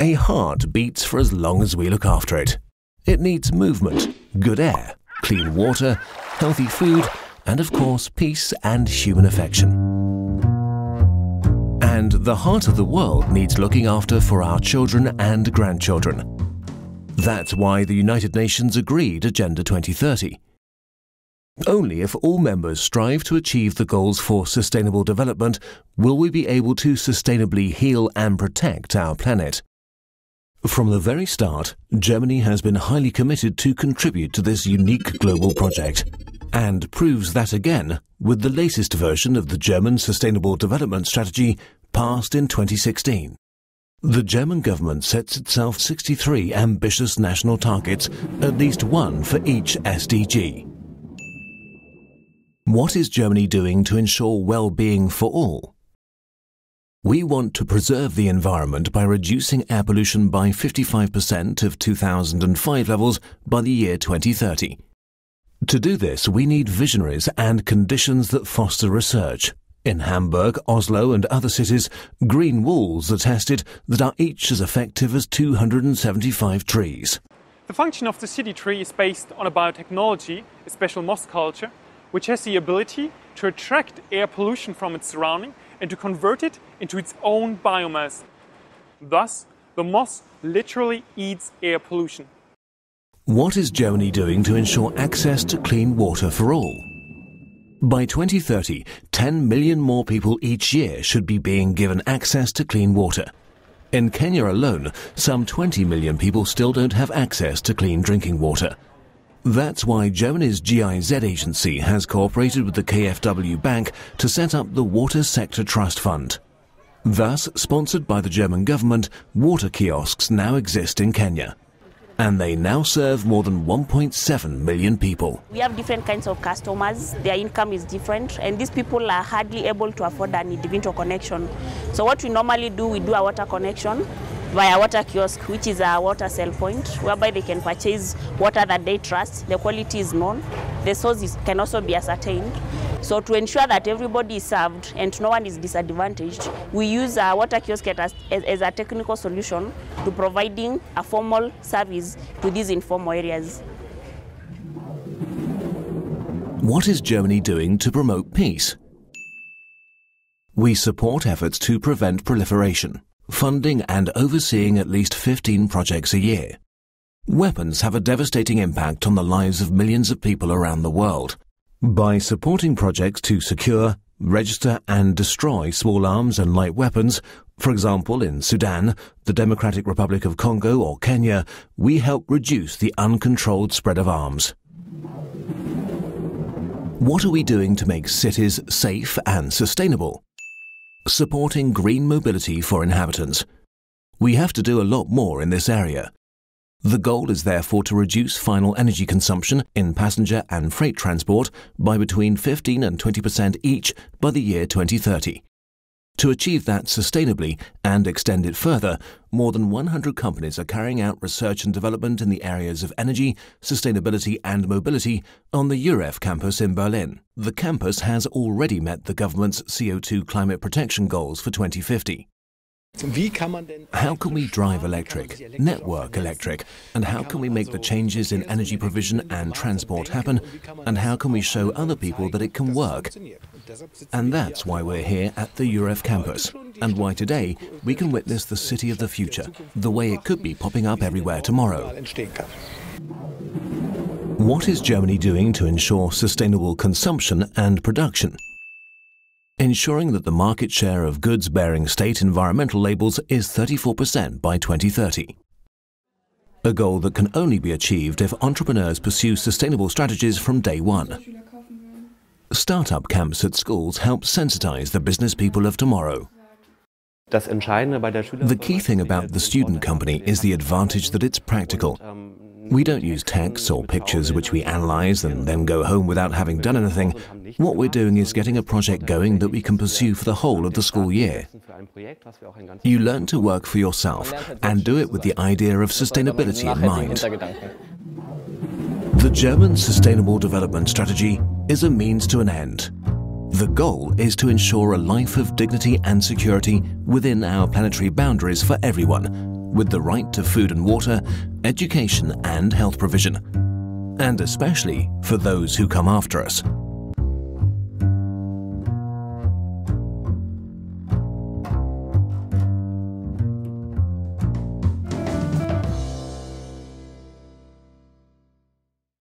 A heart beats for as long as we look after it. It needs movement, good air, clean water, healthy food, and of course peace and human affection. And the heart of the world needs looking after for our children and grandchildren. That's why the United Nations agreed Agenda 2030. Only if all members strive to achieve the goals for sustainable development will we be able to sustainably heal and protect our planet. From the very start, Germany has been highly committed to contribute to this unique global project, and proves that again with the latest version of the German Sustainable Development Strategy passed in 2016. The German government sets itself 63 ambitious national targets, at least one for each SDG. What is Germany doing to ensure well-being for all? We want to preserve the environment by reducing air pollution by 55% of 2005 levels by the year 2030. To do this, we need visionaries and conditions that foster research. In Hamburg, Oslo and other cities, green walls are tested that are each as effective as 275 trees. The function of the city tree is based on a biotechnology, a special moss culture, which has the ability to attract air pollution from its surrounding and to convert it into its own biomass. Thus, the moss literally eats air pollution. What is Germany doing to ensure access to clean water for all? By 2030, 10 million more people each year should be being given access to clean water. In Kenya alone, some 20 million people still don't have access to clean drinking water. That's why Germany's GIZ agency has cooperated with the KfW Bank to set up the Water Sector Trust Fund. Thus, sponsored by the German government, water kiosks now exist in Kenya. And they now serve more than 1.7 million people. We have different kinds of customers, their income is different, and these people are hardly able to afford an individual connection. So what we normally do, we do a water connection via water kiosk, which is a water sell point, whereby they can purchase water that they trust, the quality is known, the source can also be ascertained. So to ensure that everybody is served and no one is disadvantaged, we use a water kiosk as a technical solution to providing a formal service to these informal areas. What is Germany doing to promote peace? We support efforts to prevent proliferation, funding and overseeing at least 15 projects a year. Weapons have a devastating impact on the lives of millions of people around the world. By supporting projects to secure, register and destroy small arms and light weapons, for example in Sudan, the Democratic Republic of Congo or Kenya, we help reduce the uncontrolled spread of arms. What are we doing to make cities safe and sustainable? Supporting green mobility for inhabitants. We have to do a lot more in this area. The goal is therefore to reduce final energy consumption in passenger and freight transport by between 15 and 20% each by the year 2030. To achieve that sustainably and extend it further, more than 100 companies are carrying out research and development in the areas of energy, sustainability and mobility on the UREF campus in Berlin. The campus has already met the government's CO2 climate protection goals for 2050. How can we drive electric, network electric, and how can we make the changes in energy provision and transport happen, and how can we show other people that it can work? And that's why we're here at the UREF campus, and why today we can witness the city of the future, the way it could be popping up everywhere tomorrow. What is Germany doing to ensure sustainable consumption and production? Ensuring that the market share of goods bearing state environmental labels is 34% by 2030. A goal that can only be achieved if entrepreneurs pursue sustainable strategies from day one. Startup camps at schools help sensitize the business people of tomorrow. The key thing about the student company is the advantage that it's practical. We don't use texts or pictures which we analyze and then go home without having done anything. What we're doing is getting a project going that we can pursue for the whole of the school year. You learn to work for yourself and do it with the idea of sustainability in mind. The German Sustainable Development Strategy is a means to an end. The goal is to ensure a life of dignity and security within our planetary boundaries for everyone, with the right to food and water, education and health provision, and especially for those who come after us.